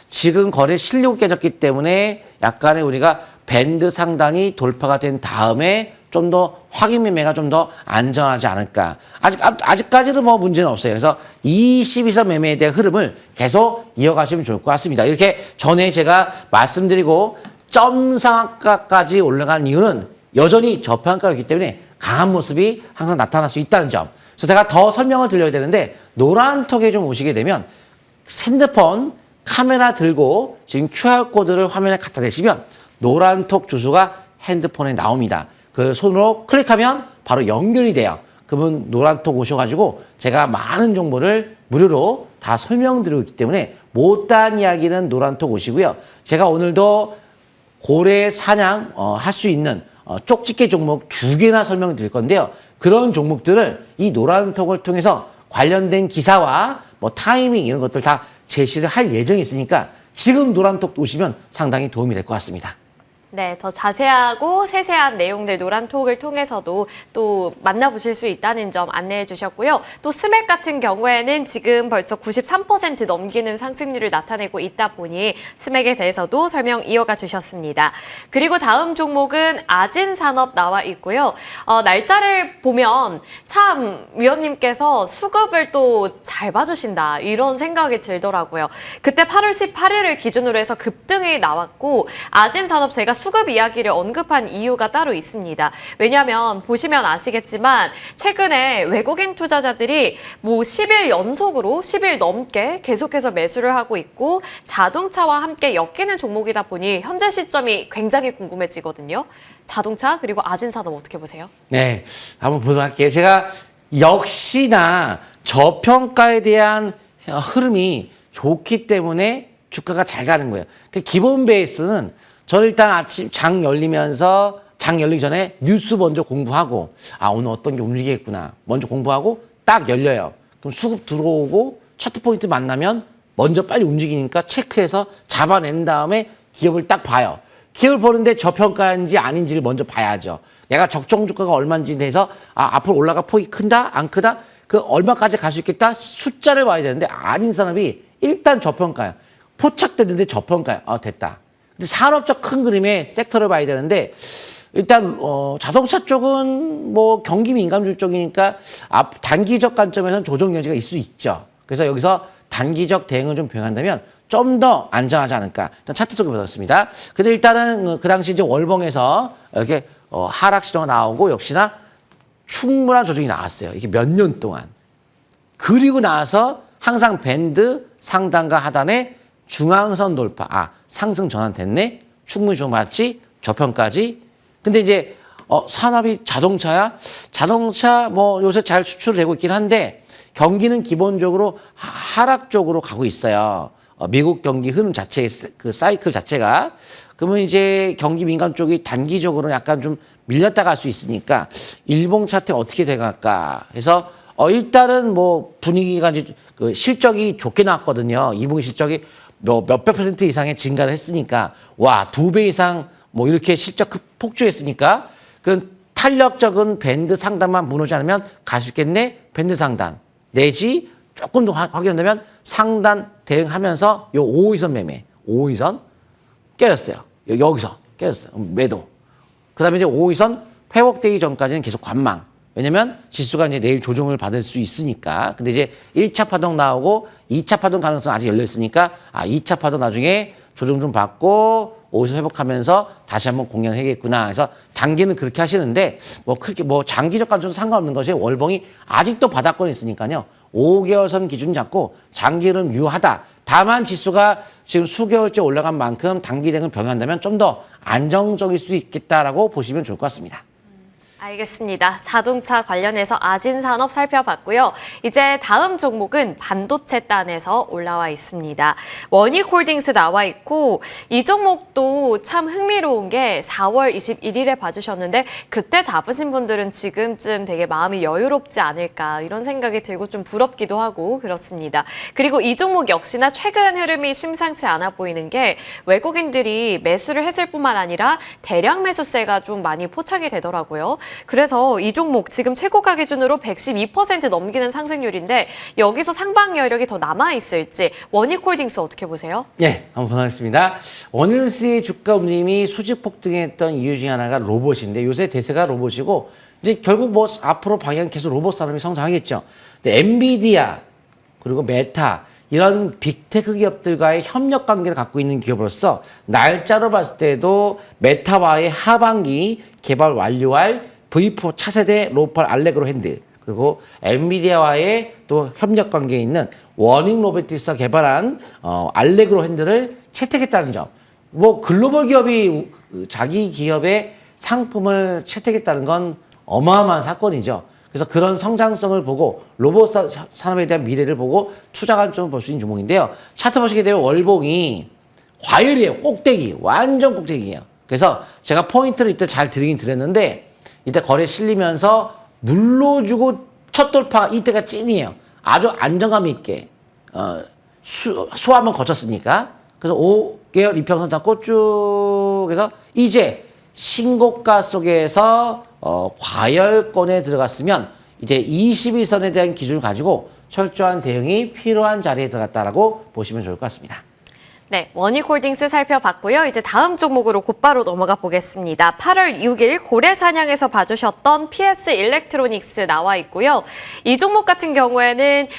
B: 지금 거래 실력 깨졌기 때문에 약간의 우리가 밴드 상단이 돌파가 된 다음에 좀 더 확인 매매가 좀 더 안전하지 않을까. 아직까지는 뭐 문제는 없어요. 그래서 22선 매매에 대한 흐름을 계속 이어가시면 좋을 것 같습니다. 이렇게 전에 제가 말씀드리고 점상한가까지 올라간 이유는 여전히 저평가였기 때문에 강한 모습이 항상 나타날 수 있다는 점. 그래서 제가 더 설명을 드려야 되는데 노란톡에 좀 오시게 되면 핸드폰 카메라 들고 지금 QR코드를 화면에 갖다 대시면 노란톡 주소가 핸드폰에 나옵니다. 그 손으로 클릭하면 바로 연결이 돼요. 그러면 노란톡 오셔가지고 제가 많은 정보를 무료로 다 설명드리고 있기 때문에 못다한 이야기는 노란톡 오시고요. 제가 오늘도 고래 사냥 할 수 있는 쪽집게 종목 2개나 설명드릴 건데요. 그런 종목들을 이 노란톡을 통해서 관련된 기사와 뭐 타이밍 이런 것들 다 제시를 할 예정이 있으니까 지금 노란톡 오시면 상당히 도움이 될 것 같습니다.
A: 네, 더 자세하고 세세한 내용들 노란톡을 통해서도 또 만나보실 수 있다는 점 안내해 주셨고요. 또 스맥 같은 경우에는 지금 벌써 93% 넘기는 상승률을 나타내고 있다 보니 스맥에 대해서도 설명 이어가 주셨습니다. 그리고 다음 종목은 아진산업 나와 있고요. 날짜를 보면 참 위원님께서 수급을 또 잘 봐주신다 이런 생각이 들더라고요. 그때 8월 18일을 기준으로 해서 급등이 나왔고 아진산업 제가 수급 이야기를 언급한 이유가 따로 있습니다. 왜냐하면 보시면 아시겠지만 최근에 외국인 투자자들이 뭐 10일 연속으로 10일 넘게 계속해서 매수를 하고 있고 자동차와 함께 엮이는 종목이다 보니 현재 시점이 굉장히 궁금해지거든요. 자동차 그리고 아진산업 어떻게 보세요?
B: 네, 한번 보도록 할게요. 제가 역시나 저평가에 대한 흐름이 좋기 때문에 주가가 잘 가는 거예요. 그 기본 베이스는 저는 일단 아침 장 열리면서 장 열리기 전에 뉴스 먼저 공부하고 오늘 어떤 게 움직이겠구나 먼저 공부하고 딱 열려요. 그럼 수급 들어오고 차트 포인트 만나면 먼저 빨리 움직이니까 체크해서 잡아낸 다음에 기업을 딱 봐요. 기업을 보는데 저평가인지 아닌지를 먼저 봐야죠. 내가 적정 주가가 얼마인지 돼서 앞으로 올라가 폭이 큰다 안 크다 그 얼마까지 갈 수 있겠다 숫자를 봐야 되는데 아진산업이 일단 저평가예요. 포착되는데 저평가예요. 됐다. 근데 산업적 큰 그림의 섹터를 봐야 되는데 일단 자동차 쪽은 뭐 경기 민감주 쪽이니까 단기적 관점에서는 조정 여지가 있을 수 있죠. 그래서 여기서 단기적 대응을 좀 병한다면 좀 더 안전하지 않을까. 일단 차트 쪽을 보셨습니다. 근데 일단은 그 당시 이제 월봉에서 이렇게 하락 신호가 나오고 역시나 충분한 조정이 나왔어요. 이게 몇 년 동안. 그리고 나서 항상 밴드 상단과 하단에 중앙선 돌파. 상승 전환됐네. 충분히 좀 맞지. 저평가지. 근데 이제 산업이 자동차야. 자동차 뭐 요새 잘 수출되고 있긴 한데 경기는 기본적으로 하락 쪽으로 가고 있어요. 미국 경기 흐름 자체 그 사이클 자체가 그러면 이제 경기 민감 쪽이 단기적으로 약간 좀 밀렸다 갈 수 있으니까 일봉 차트 어떻게 돼갈까 해서 일단은 뭐 분위기가 이제 그 실적이 좋게 나왔거든요. 2분기 실적이 몇백 % 이상의 증가를 했으니까 와 2배 이상 뭐 이렇게 실적 폭주했으니까 그 탄력적인 밴드 상단만 무너지지 않으면 갈 수 있겠네. 밴드 상단 내지 조금 더 확인한다면 상단 대응하면서 요 5위선 매매 5위선 깨졌어요. 여기서 깨졌어요. 매도. 그 다음에 이제 5위선 회복되기 전까지는 계속 관망. 왜냐면 지수가 이제 내일 조정을 받을 수 있으니까. 근데 이제 1차 파동 나오고 2차 파동 가능성 아직 열려 있으니까 2차 파동 나중에 조정 좀 받고 5위선 회복하면서 다시 한번 공략해야겠구나. 해서 단기는 그렇게 하시는데 뭐 그렇게 뭐 장기적 관점도 상관없는 것이 월봉이 아직도 바닥권에 있으니까요. 5개월선 기준 잡고 장기는 유효하다. 다만 지수가 지금 수개월째 올라간 만큼 단기 대응을 병행한다면 좀 더 안정적일 수 있겠다라고 보시면 좋을 것 같습니다.
A: 알겠습니다. 자동차 관련해서 아진산업 살펴봤고요. 이제 다음 종목은 반도체단에서 올라와 있습니다. 원익홀딩스 나와 있고 이 종목도 참 흥미로운 게 4월 21일에 봐주셨는데 그때 잡으신 분들은 지금쯤 되게 마음이 여유롭지 않을까 이런 생각이 들고 좀 부럽기도 하고 그렇습니다. 그리고 이 종목 역시나 최근 흐름이 심상치 않아 보이는 게 외국인들이 매수를 했을 뿐만 아니라 대량 매수세가 좀 많이 포착이 되더라고요. 그래서 이 종목 지금 최고가 기준으로 112% 넘기는 상승률인데 여기서 상방 여력이 더 남아있을지 원익홀딩스 어떻게 보세요?
B: 네, 한번 보도하겠습니다. 원익홀딩스의 주가 움직임이 수직 폭등했던 이유 중에 하나가 로봇인데 요새 대세가 로봇이고 이제 결국 뭐 앞으로 방향 계속 로봇 산업이 성장하겠죠. 근데 엔비디아 그리고 메타 이런 빅테크 기업들과의 협력 관계를 갖고 있는 기업으로서 날짜로 봤을 때도 메타와의 하반기 개발 완료할 V4 차세대 로팔 알레그로 핸드 그리고 엔비디아와의 또 협력 관계에 있는 워닝 로보틱스가 개발한 알레그로 핸들을 채택했다는 점. 뭐 글로벌 기업이 자기 기업의 상품을 채택했다는 건 어마어마한 사건이죠. 그래서 그런 성장성을 보고 로봇 산업에 대한 미래를 보고 투자 관점을 볼 수 있는 종목인데요. 차트 보시게 되면 월봉이 과열이에요. 꼭대기. 완전 꼭대기예요. 그래서 제가 포인트를 이때 잘 드리긴 드렸는데 이때 거래 실리면서 눌러주고 첫 돌파 이때가 찐이에요. 아주 안정감 있게 소함을 거쳤으니까. 그래서 5개월 이평선 잡고 쭉 해서 이제 신고가 속에서 과열권에 들어갔으면 이제 21선에 대한 기준을 가지고 철저한 대응이 필요한 자리에 들어갔다라고 보시면 좋을 것 같습니다.
A: 네, 원익홀딩스 살펴봤고요. 이제 다음 종목으로 곧바로 넘어가 보겠습니다. 8월 6일 고래사냥에서 봐주셨던 PS 일렉트로닉스 나와 있고요. 이 종목 같은 경우에는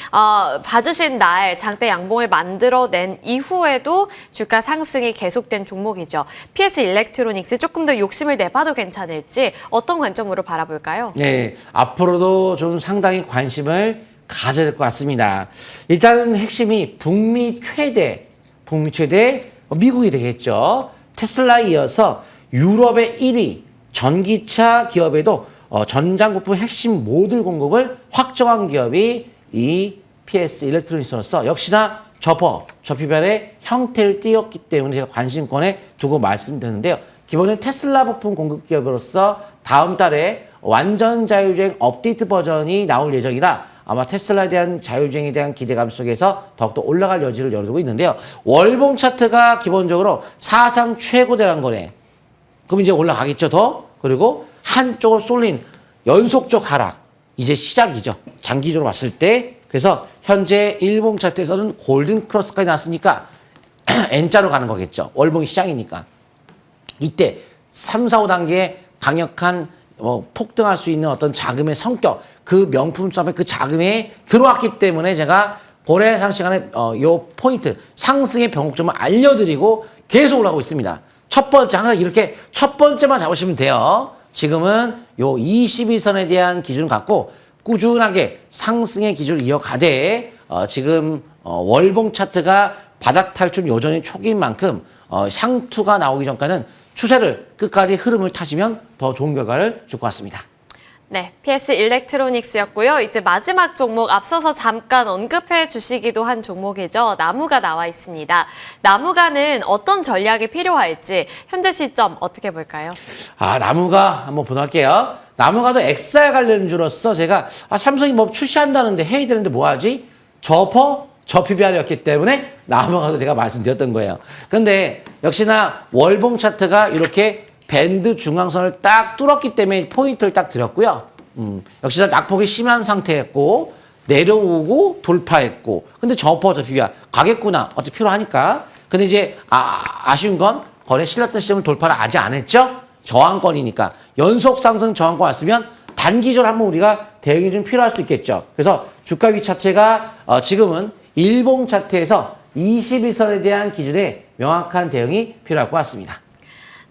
A: 봐주신 날 장대 양봉을 만들어낸 이후에도 주가 상승이 계속된 종목이죠. PS 일렉트로닉스 조금 더 욕심을 내봐도 괜찮을지 어떤 관점으로 바라볼까요?
B: 네, 앞으로도 좀 상당히 관심을 가져야 될 것 같습니다. 일단은 핵심이 북미 최대 미국이 되겠죠. 테슬라에 이어서 유럽의 1위 전기차 기업에도 전장 부품 핵심 모듈 공급을 확정한 기업이 이 PS 일렉트로닉스로서 역시나 저피별의 형태를 띄었기 때문에 제가 관심권에 두고 말씀드렸는데요. 기본은 테슬라 부품 공급 기업으로서 다음 달에 완전 자율주행 업데이트 버전이 나올 예정이라 아마 테슬라에 대한 자율주행에 대한 기대감 속에서 더욱더 올라갈 여지를 열어두고 있는데요. 월봉 차트가 기본적으로 사상 최고대란 거네. 그럼 이제 올라가겠죠, 더? 그리고 한쪽을 쏠린 연속적 하락. 이제 시작이죠. 장기적으로 봤을 때. 그래서 현재 일봉 차트에서는 골든 크로스까지 났으니까 N자로 가는 거겠죠. 월봉이 시작이니까. 이때 3, 4, 5단계의 강력한 폭등할 수 있는 어떤 자금의 성격, 그 명품 수업에 그 자금에 들어왔기 때문에 제가 고래상 시간에 요 포인트, 상승의 변곡점을 알려드리고 계속 올라가고 있습니다. 첫 번째, 항상 이렇게 첫 번째만 잡으시면 돼요. 지금은 요 22선에 대한 기준을 갖고 꾸준하게 상승의 기준을 이어가되 지금 월봉 차트가 바닥 탈출 여전히 초기인 만큼 상투가 나오기 전까지는 추세를 끝까지 흐름을 타시면 더 좋은 결과를 줄 것 같습니다.
A: 네, PS 일렉트로닉스였고요. 이제 마지막 종목 앞서서 잠깐 언급해 주시기도 한 종목이죠. 나무가 나와 있습니다. 나무가는 어떤 전략이 필요할지 현재 시점 어떻게 볼까요?
B: 나무가 한번 보도록 할게요. 나무가도 XR 관련주로서 제가 삼성이 뭐 출시한다는데 해야 되는데 뭐 하지? 저PBR이었기 때문에 나무가도 제가 말씀드렸던 거예요. 근데 역시나 월봉 차트가 이렇게 밴드 중앙선을 딱 뚫었기 때문에 포인트를 딱 드렸고요. 역시나 낙폭이 심한 상태였고 내려오고 돌파했고 근데 저PBR 가겠구나. 어차피 필요하니까. 근데 이제 아쉬운 건 거래 실렸던 시점을 돌파를 아직 안 했죠. 저항권이니까. 연속 상승 저항권 왔으면 단기적으로 한번 우리가 대응이 좀 필요할 수 있겠죠. 그래서 주가 위 차체가 지금은 일봉 차트에서 21선에 대한 기준에 명확한 대응이 필요할 것 같습니다.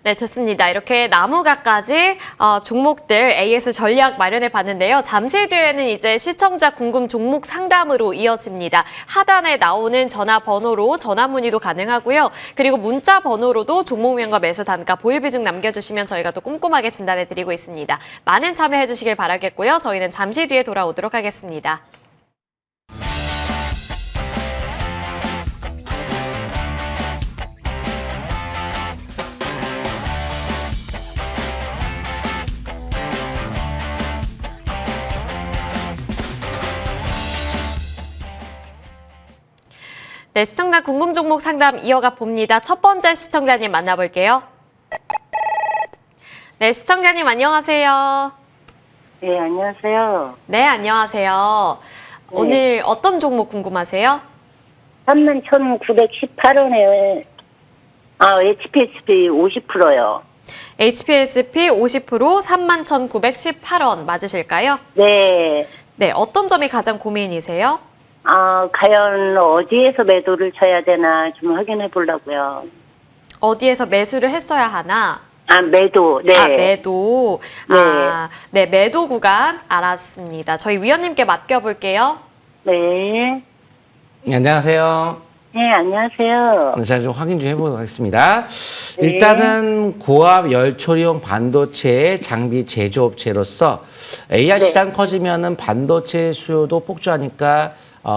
A: 네, 좋습니다. 이렇게 나무가까지 종목들 AS 전략 마련해 봤는데요. 잠시 뒤에는 이제 시청자 궁금 종목 상담으로 이어집니다. 하단에 나오는 전화번호로 전화 문의도 가능하고요. 그리고 문자 번호로도 종목명과 매수 단가 보유 비중 남겨주시면 저희가 또 꼼꼼하게 진단해 드리고 있습니다. 많은 참여해 주시길 바라겠고요. 저희는 잠시 뒤에 돌아오도록 하겠습니다. 네, 시청자 궁금 종목 상담 이어가 봅니다. 첫 번째 시청자님 만나볼게요. 네, 시청자님 안녕하세요.
C: 네, 안녕하세요.
A: 네, 안녕하세요.
C: 네.
A: 오늘 어떤 종목 궁금하세요?
C: 31,918원에 HPSP 50%요.
A: HPSP 50% 31,918원 맞으실까요?
C: 네.
A: 네, 어떤 점이 가장 고민이세요?
C: 과연 어디에서 매도를 쳐야 되나 좀 확인해 보려고요.
A: 어디에서 매수를 했어야 하나?
C: 아, 매도. 네.
A: 아, 매도.
C: 네.
A: 아, 네, 매도 구간 알았습니다. 저희 위원님께 맡겨볼게요.
C: 네.
B: 네, 안녕하세요.
C: 네, 안녕하세요.
B: 제가 좀 확인 좀 해보도록 하겠습니다.
C: 네.
B: 일단은 고압 열처리용 반도체 장비 제조업체로서 AI
C: 네.
B: 시장 커지면은 반도체 수요도 폭주하니까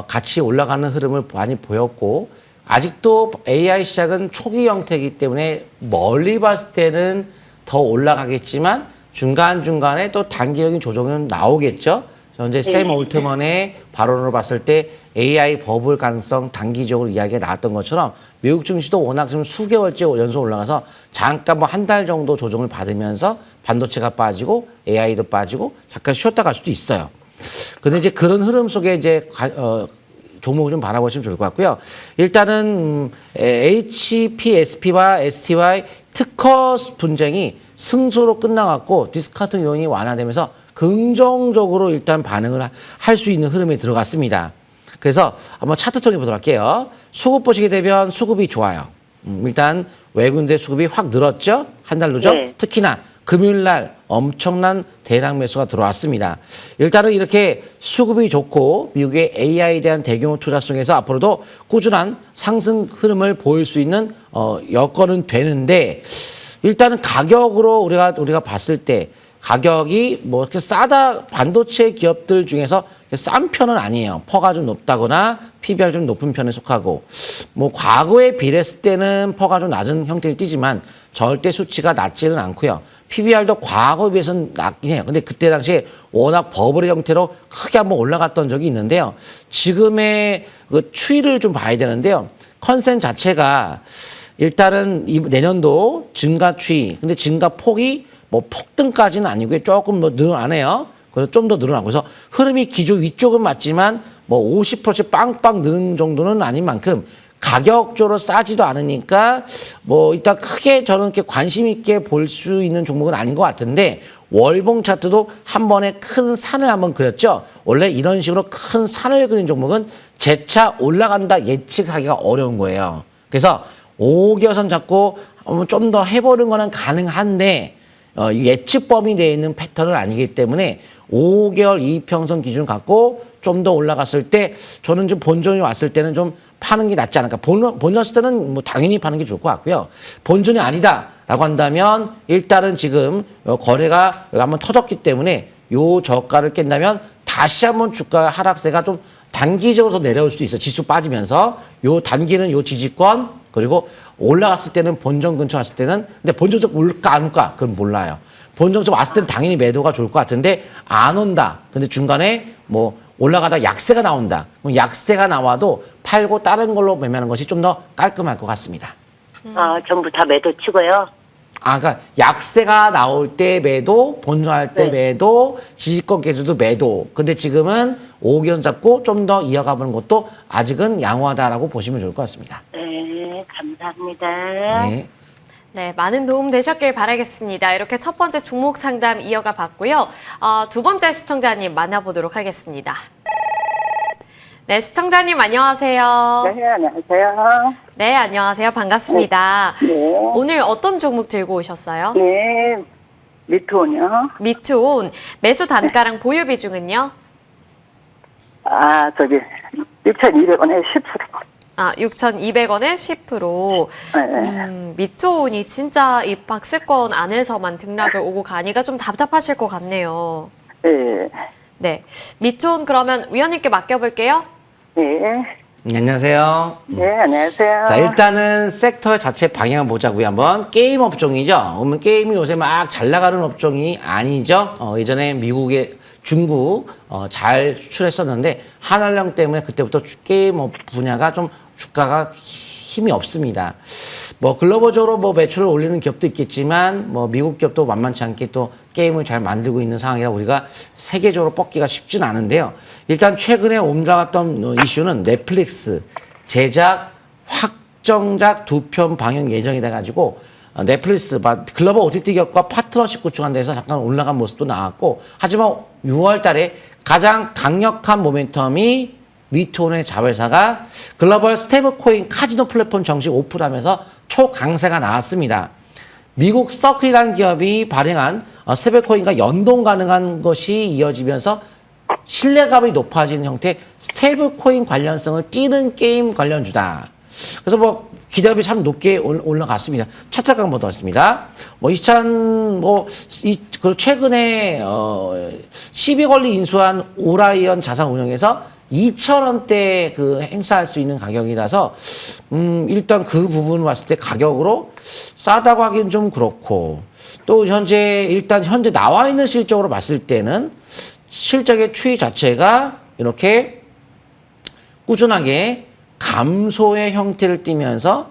B: 같이 올라가는 흐름을 많이 보였고, 아직도 AI 시장은 초기 형태이기 때문에 멀리 봤을 때는 더 올라가겠지만 중간중간에 또 단기적인 조정은 나오겠죠. 현재 샘 올트먼의 발언으로 봤을 때 AI 버블 가능성 단기적으로 이야기가 나왔던 것처럼 미국 증시도 워낙 지금 수개월째 연속 올라가서 잠깐 뭐 한 달 정도 조정을 받으면서 반도체가 빠지고 AI도 빠지고 잠깐 쉬었다 갈 수도 있어요. 근데 이제 그런 흐름 속에 이제 종목을 좀 바라보시면 좋을 것 같고요. 일단은 HPSP와 STY 특허 분쟁이 승소로 끝나갔고 디스카운트 요인이 완화되면서 긍정적으로 일단 반응을 할 수 있는 흐름에 들어갔습니다. 그래서 한번 차트 통해 보도록 할게요. 수급 보시게 되면 수급이 좋아요. 일단 외국인들 수급이 확 늘었죠? 한 달 누적.
C: 네.
B: 특히나 금요일 날 엄청난 대량 매수가 들어왔습니다. 일단은 이렇게 수급이 좋고 미국의 AI에 대한 대규모 투자 속에서 앞으로도 꾸준한 상승 흐름을 보일 수 있는 여건은 되는데 일단은 가격으로 우리가 봤을 때 가격이 뭐 이렇게 싸다 반도체 기업들 중에서 싼 편은 아니에요. 퍼가 좀 높다거나 PBR 좀 높은 편에 속하고 뭐 과거에 비례했을 때는 퍼가 좀 낮은 형태를 띠지만 절대 수치가 낮지는 않고요. PBR도 과거에 비해서는 낮긴 해요. 근데 그때 당시에 워낙 버블의 형태로 크게 한번 올라갔던 적이 있는데요. 지금의 그 추이를 좀 봐야 되는데요. 컨센 자체가 일단은 내년도 증가 추이, 근데 증가 폭이 뭐 폭등까지는 아니고요. 조금 더 늘어나네요. 그래서 좀 더 늘어나고. 그래서 흐름이 기존 위쪽은 맞지만 뭐 50%씩 빵빵 느는 정도는 아닌 만큼 가격적으로 싸지도 않으니까 뭐 이따 크게 저는 이렇게 관심 있게 볼 수 있는 종목은 아닌 것 같은데 월봉 차트도 한 번에 큰 산을 한번 그렸죠. 원래 이런 식으로 큰 산을 그린 종목은 재차 올라간다 예측하기가 어려운 거예요. 그래서 5개선 잡고 좀 더 해보는 거는 가능한데 예측 범위 내에 있는 패턴은 아니기 때문에 5개월 이평선 기준 갖고 좀 더 올라갔을 때 저는 좀 본전이 왔을 때는 좀 파는 게 낫지 않을까. 본전했을 때는 뭐 당연히 파는 게 좋을 것 같고요. 본전이 아니다라고 한다면 일단은 지금 거래가 한번 터졌기 때문에 요 저가를 깬다면 다시 한번 주가 하락세가 좀 단기적으로 더 내려올 수도 있어요. 지수 빠지면서 요 단기는 요 지지권 그리고 올라갔을 때는 본전 근처 왔을 때는 근데 본전적 올까 안 올까 그건 몰라요. 본전적 왔을 때는 당연히 매도가 좋을 것 같은데 안 온다. 근데 중간에 뭐 올라가다 약세가 나온다. 그럼 약세가 나와도 팔고 다른 걸로 매매하는 것이 좀 더 깔끔할 것 같습니다.
C: 아, 전부 다 매도 치고요.
B: 아, 그러니까 약세가 나올 때 매도, 본전할 때
C: 네.
B: 매도, 지지권 깨져도 매도. 근데 지금은 5개선 잡고 좀 더 이어가보는 것도 아직은 양호하다라고 보시면 좋을 것 같습니다.
C: 네, 감사합니다.
B: 네.
A: 네, 많은 도움 되셨길 바라겠습니다. 이렇게 첫 번째 종목 상담 이어가 봤고요. 두 번째 시청자님 만나보도록 하겠습니다. 네, 시청자님 안녕하세요.
C: 네, 안녕하세요.
A: 네, 안녕하세요. 반갑습니다.
C: 네.
A: 오늘 어떤 종목 들고 오셨어요?
C: 네, 미투온이요.
A: 미투온 매수 단가랑 보유 비중은요?
C: 아, 6,200원에 10%.
A: 아, 6,200원에 10%.
C: 네.
A: 미투온이 진짜 이 박스권 안에서만 등락을 오고 가니까 좀 답답하실 것 같네요.
C: 네.
A: 네, 미투온 그러면 위원님께 맡겨볼게요.
C: 네.
B: 안녕하세요.
C: 네, 안녕하세요.
B: 자, 일단은 섹터 자체 방향을 보자고요. 한번 게임 업종이죠. 그러면 게임이 요새 막 잘 나가는 업종이 아니죠. 예전에 중국 잘 수출했었는데 한한령 때문에 그때부터 게임 분야가 좀 주가가 힘이 없습니다. 뭐 글로벌적으로 뭐 매출을 올리는 기업도 있겠지만 뭐 미국 기업도 만만치 않게 또 게임을 잘 만들고 있는 상황이라 우리가 세계적으로 뻗기가 쉽진 않은데요. 일단 최근에 올라갔던 이슈는 넷플릭스 제작 확정작 2편 방영 예정이 돼가지고 넷플릭스 글로벌 OTT 기업과 파트너십 구축한 데서 잠깐 올라간 모습도 나왔고 하지만 6월 달에 가장 강력한 모멘텀이 미투온의 자회사가 글로벌 스테이블코인 카지노 플랫폼 정식 오픈하면서 초강세가 나왔습니다. 미국 서클이라는 기업이 발행한 스테이블코인과 연동 가능한 것이 이어지면서 신뢰감이 높아지는 형태의 스테이블코인 관련성을 띠는 게임 관련주다. 그래서 뭐 기대감이 참 높게 올라갔습니다. 차트가 한번 더 왔습니다. 최근에 12권리 인수한 오라이언 자산운용에서 2,000원대 그 행사할 수 있는 가격이라서 일단 그 부분을 봤을 때 가격으로 싸다고 하기는 좀 그렇고, 또 현재 나와 있는 실적으로 봤을 때는 실적의 추이 자체가 이렇게 꾸준하게 감소의 형태를 띠면서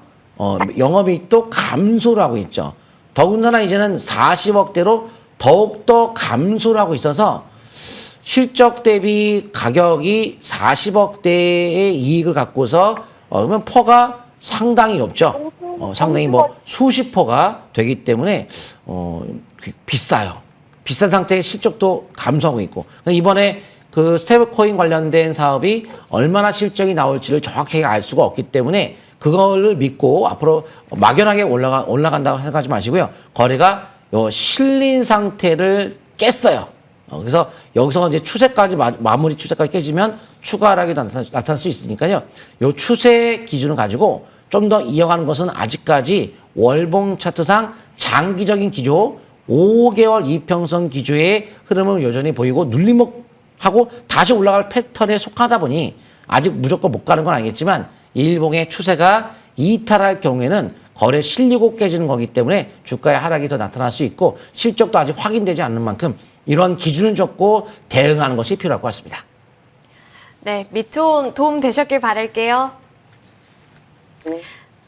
B: 영업이익도 감소를 하고 있죠. 더군다나 이제는 40억대로 더욱더 감소를 하고 있어서 실적 대비 가격이 40억대의 이익을 갖고서 그러면 퍼가 상당히 높죠. 상당히 뭐 수십 퍼가 되기 때문에 비싸요. 비싼 상태의 실적도 감소하고 있고, 이번에 그 스테이블코인 관련된 사업이 얼마나 실적이 나올지를 정확하게 알 수가 없기 때문에 그걸 믿고 앞으로 막연하게 올라간다고 생각하지 마시고요. 거래가 실린 상태를 깼어요. 그래서 여기서 이제 추세까지 마무리 추세까지 깨지면 추가 하락이 나타날 수 있으니까요. 요 추세 기준을 가지고 좀 더 이어가는 것은 아직까지 월봉 차트상 장기적인 기조, 5개월 이평선 기조의 흐름을 여전히 보이고 눌림목하고 다시 올라갈 패턴에 속하다 보니 아직 무조건 못 가는 건 아니겠지만 일봉의 추세가 이탈할 경우에는 거래 실리고 깨지는 거기 때문에 주가의 하락이 더 나타날 수 있고, 실적도 아직 확인되지 않는 만큼 이런 기준을 잡고 대응하는 것이 필요할 것 같습니다.
A: 네, 미투온 도움 되셨길 바랄게요.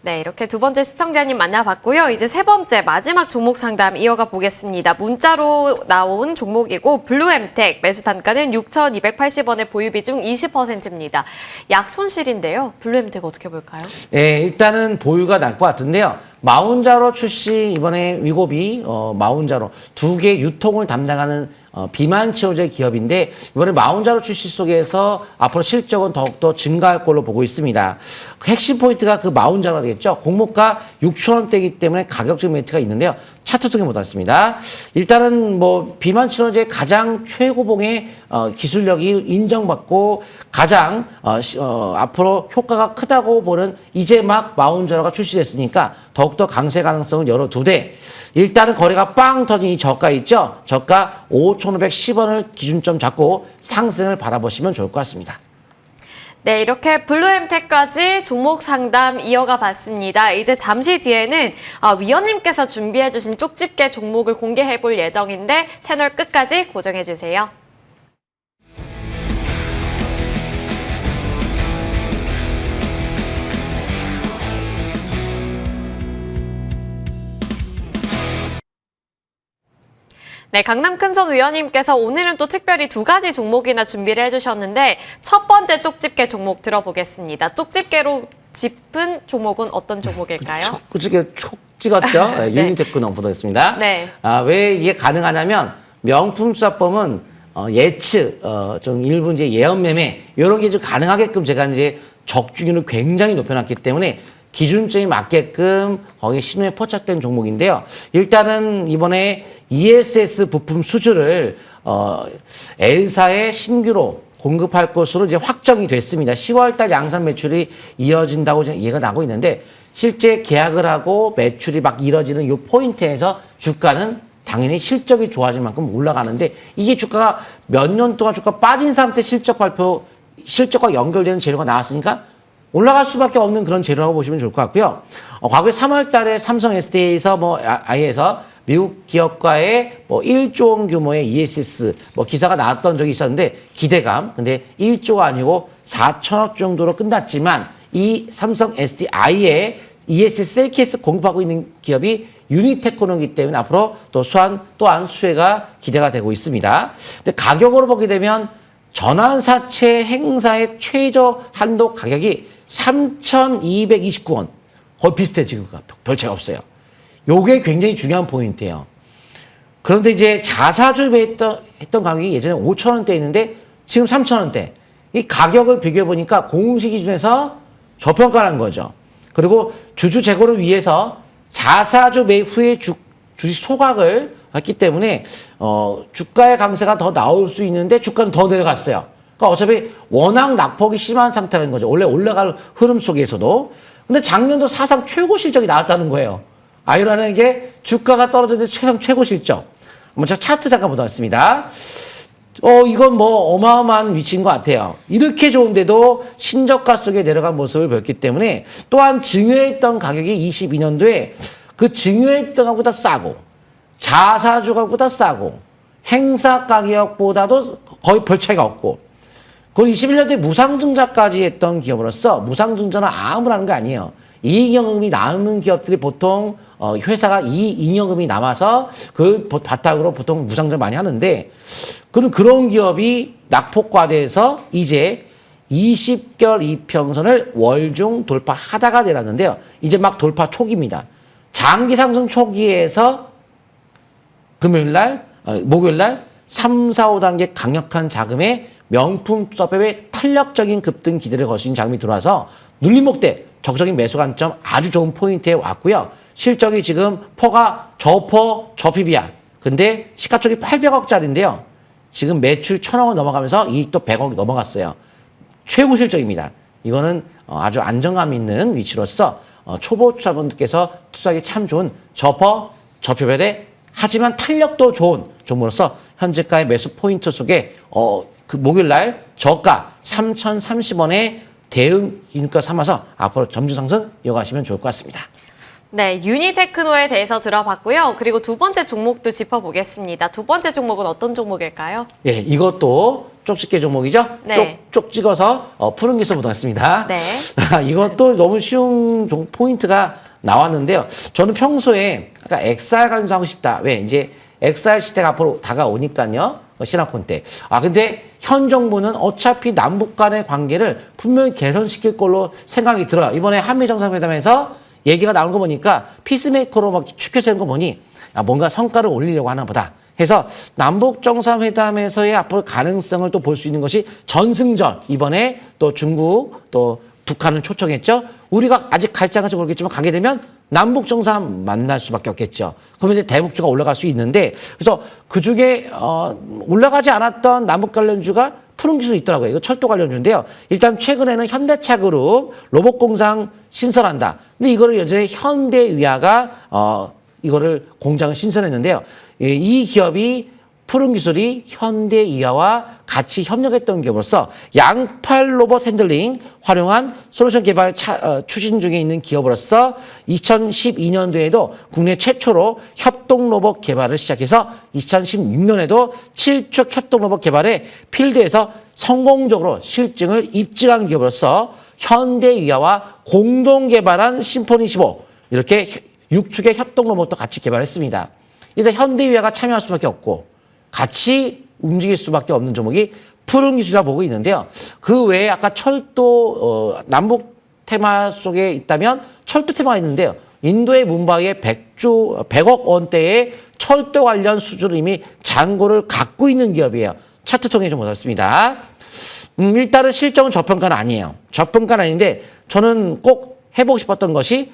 A: 네, 이렇게 두 번째 시청자님 만나봤고요. 이제 세 번째 마지막 종목 상담 이어가 보겠습니다. 문자로 나온 종목이고 블루엠텍 매수 단가는 6,280원에 보유 비중 20%입니다. 약 손실인데요. 블루엠텍 어떻게 볼까요?
B: 네, 일단은 보유가 날 것 같은데요. 마운자로 출시 이번에 위고비 마운자로 두 개 유통을 담당하는 비만 치료제 기업인데, 이번에 마운자로 출시 속에서 앞으로 실적은 더욱더 증가할 걸로 보고 있습니다. 그 핵심 포인트가 그 마운자로 되겠죠. 공모가 6,000원대이기 때문에 가격적 메리트가 있는데요. 차트 통해 보겠습니다. 일단은 뭐 비만 치료제 가장 최고봉의 기술력이 인정받고 가장 앞으로 효과가 크다고 보는 이제 막 마운자로가 출시됐으니까 더욱더 강세 가능성을 열어두되, 일단은 거래가 빵 터진 이 저가 있죠? 저가 5,510원을 기준점 잡고 상승을 바라보시면 좋을 것 같습니다.
A: 네, 이렇게 블루엠텍까지 종목 상담 이어가 봤습니다. 이제 잠시 뒤에는 위원님께서 준비해 주신 쪽집게 종목을 공개해 볼 예정인데 채널 끝까지 고정해 주세요. 네, 강남 큰손 위원님께서 오늘은 또 특별히 두 가지 종목이나 준비를 해주셨는데 첫 번째 쪽집게 종목 들어보겠습니다. 쪽집게로 짚은 종목은 어떤 종목일까요?
B: 쪽집게 촉 찍었죠? 네, 유니테크 넘보겠습니다.
A: 네.
B: 왜 이게 가능하냐면 명품 수사법은 예측, 좀 일부 이제 예언 매매 이런 게 좀 가능하게끔 제가 이제 적중률을 굉장히 높여놨기 때문에 기준점이 맞게끔 거기에 신호에 포착된 종목인데요. 일단은 이번에 ESS 부품 수주를 L사의 신규로 공급할 것으로 이제 확정이 됐습니다. 10월달 양산 매출이 이어진다고 이해가 나고 있는데, 실제 계약을 하고 매출이 막 이뤄지는 이 포인트에서 주가는 당연히 실적이 좋아질 만큼 올라가는데, 이게 주가가 몇 년 동안 주가 빠진 상태 실적과 연결되는 재료가 나왔으니까 올라갈 수밖에 없는 그런 재료라고 보시면 좋을 것 같고요. 과거에 3월 달에 삼성 SDA에서 아이에서 미국 기업과의 1조 원 규모의 ESS 기사가 나왔던 적이 있었는데 기대감. 근데 1조가 아니고 4천억 정도로 끝났지만 이 삼성 SDI에 ESS 셀케이스 공급하고 있는 기업이 유니테크노이기 때문에 앞으로 또 또한 수혜가 기대가 되고 있습니다. 근데 가격으로 보게 되면 전환사채 행사의 최저 한도 가격이 3,229원. 거의 비슷해, 지금. 별 차이 없어요. 요게 굉장히 중요한 포인트예요. 그런데 이제 자사주 매했던 가격이 예전에 5,000원대 있는데 지금 3,000원대. 이 가격을 비교해보니까 공시 기준에서 저평가한 거죠. 그리고 주주 재고를 위해서 자사주 매입 후에 주식 소각을 했기 때문에 주가의 강세가 더 나올 수 있는데 주가는 더 내려갔어요. 그러니까 어차피 워낙 낙폭이 심한 상태라는 거죠. 원래 올라갈 흐름 속에서도. 근데 작년도 사상 최고 실적이 나왔다는 거예요. 아이러니한 게 주가가 떨어졌는데 사상 최고 실적. 먼저 차트 잠깐 보도록 하겠습니다. 이건 뭐 어마어마한 위치인 것 같아요. 이렇게 좋은데도 신저가 속에 내려간 모습을 보였기 때문에 또한 증여했던 가격이 22년도에 그 증여했던 것보다 싸고 자사주 가격보다 싸고 행사 가격보다도 거의 별 차이가 없고 그리고 21년도에 무상증자까지 했던 기업으로서 무상증자는 아무나 하는 거 아니에요. 이익영업이 남은 기업들이 보통 회사가 이익영업이 남아서 그 바탕으로 보통 무상증자 많이 하는데 그런 기업이 낙폭과대해서 이제 20개월 이평선을 월중 돌파하다가 내렸는데요. 이제 막 돌파 초기입니다. 장기 상승 초기에서 목요일날 3, 4, 5단계 강력한 자금의 명품 투자법의 탄력적인 급등 기대를 걸 수 있는 자금이 들어와서 눌림목대 적극적인 매수 관점 아주 좋은 포인트에 왔고요. 실적이 지금 퍼가 저PBR. 근데 시가총이 800억짜리인데요. 지금 매출 1,000억을 넘어가면서 이익도 100억 넘어갔어요. 최고 실적입니다. 이거는 아주 안정감 있는 위치로서 초보 투자분들께서 투자하기 참 좋은 저PBR에 하지만 탄력도 좋은 종목으로서 현재가의 매수 포인트 속에 그 목요일날 저가 3,030원에 대응 인가 삼아서 앞으로 점주 상승 이어가시면 좋을 것 같습니다.
A: 네, 유니테크노에 대해서 들어봤고요. 그리고 두 번째 종목도 짚어보겠습니다. 두 번째 종목은 어떤 종목일까요?
B: 예, 이것도 쪽집게 종목이죠?
A: 네.
B: 쪽 찍어서 푸른 기술 보도록 하겠습니다.
A: 네.
B: 이것도 너무 쉬운 포인트가 나왔는데요. 저는 평소에 아까 XR 관련해서 하고 싶다. 왜? 이제 XR 시대가 앞으로 다가오니까요. 신화콘 때. 근데 현 정부는 어차피 남북 간의 관계를 분명히 개선시킬 걸로 생각이 들어요. 이번에 한미 정상회담에서 얘기가 나온 거 보니까 피스메이커로 막 축해세운 거 보니 뭔가 성과를 올리려고 하나 보다. 해서 남북 정상회담에서의 앞으로 가능성을 또 볼 수 있는 것이 전승전. 이번에 또 중국 또 북한을 초청했죠. 우리가 아직 갈지 안 갈지 모르겠지만 가게 되면 남북 정상 만날 수밖에 없겠죠. 그러면 이제 대북주가 올라갈 수 있는데 그래서 그중에 올라가지 않았던 남북 관련주가 푸른 기술이 있더라고요. 이거 철도 관련주인데요. 일단 최근에는 현대차 그룹 로봇 공장 신설한다. 근데 이거를 예전에 현대위아가 이거를 공장을 신설했는데요. 이 기업이 푸른 기술이 현대이하와 같이 협력했던 기업으로서 양팔 로봇 핸들링 활용한 솔루션 개발 추진 중에 있는 기업으로서 2012년도에도 국내 최초로 협동 로봇 개발을 시작해서 2016년에도 7축 협동 로봇 개발에 필드에서 성공적으로 실증을 입증한 기업으로서 현대이하와 공동 개발한 심포니 15 이렇게 6축의 협동 로봇도 같이 개발했습니다. 일단 현대이하가 참여할 수밖에 없고 같이 움직일 수밖에 없는 종목이 푸른 기술이라고 보고 있는데요. 그 외에 아까 철도 남북 테마 속에 있다면 철도 테마가 있는데요. 인도의 문바이에 100억 원대의 철도 관련 수주를 이미 잔고를 갖고 있는 기업이에요. 차트 통해 좀 보셨습니다. 일단은 실적은 저평가는 아니에요. 저평가는 아닌데 저는 꼭 해보고 싶었던 것이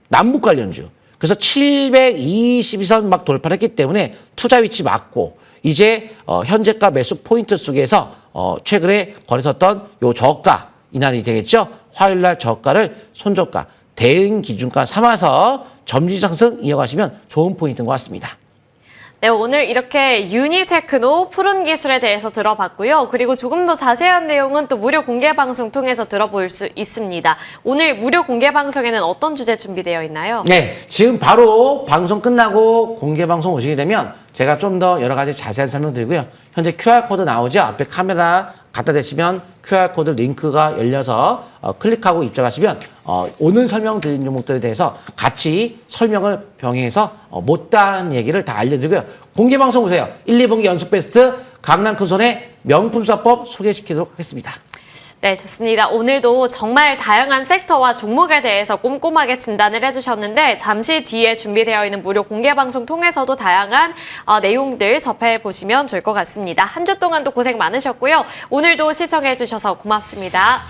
B: 남북 관련주. 그래서 722선 막 돌파를 했기 때문에 투자 위치 맞고 이제 현재가 매수 포인트 속에서 최근에 거래섰던 요 저가 인하이 되겠죠. 화요일날 저가를 손저가 대응 기준가 삼아서 점지 상승 이어가시면 좋은 포인트인 것 같습니다.
A: 네, 오늘 이렇게 유니테크노 푸른 기술에 대해서 들어봤고요. 그리고 조금 더 자세한 내용은 또 무료 공개 방송 통해서 들어볼 수 있습니다. 오늘 무료 공개 방송에는 어떤 주제 준비되어 있나요?
B: 네, 지금 바로 방송 끝나고 공개 방송 오시게 되면 제가 좀 더 여러 가지 자세한 설명 드리고요. 현재 QR코드 나오죠? 앞에 카메라 갖다 대시면 QR코드 링크가 열려서 클릭하고 입장하시면 오늘 설명드린 종목들에 대해서 같이 설명을 병행해서 못다한 얘기를 다 알려드리고요. 공개방송 오세요. 1, 2분기 연속 베스트 강남 큰손의 명품수사법 소개시키도록 하겠습니다.
A: 네, 좋습니다. 오늘도 정말 다양한 섹터와 종목에 대해서 꼼꼼하게 진단을 해주셨는데 잠시 뒤에 준비되어 있는 무료 공개 방송 통해서도 다양한 내용들 접해보시면 좋을 것 같습니다. 한 주 동안도 고생 많으셨고요. 오늘도 시청해주셔서 고맙습니다.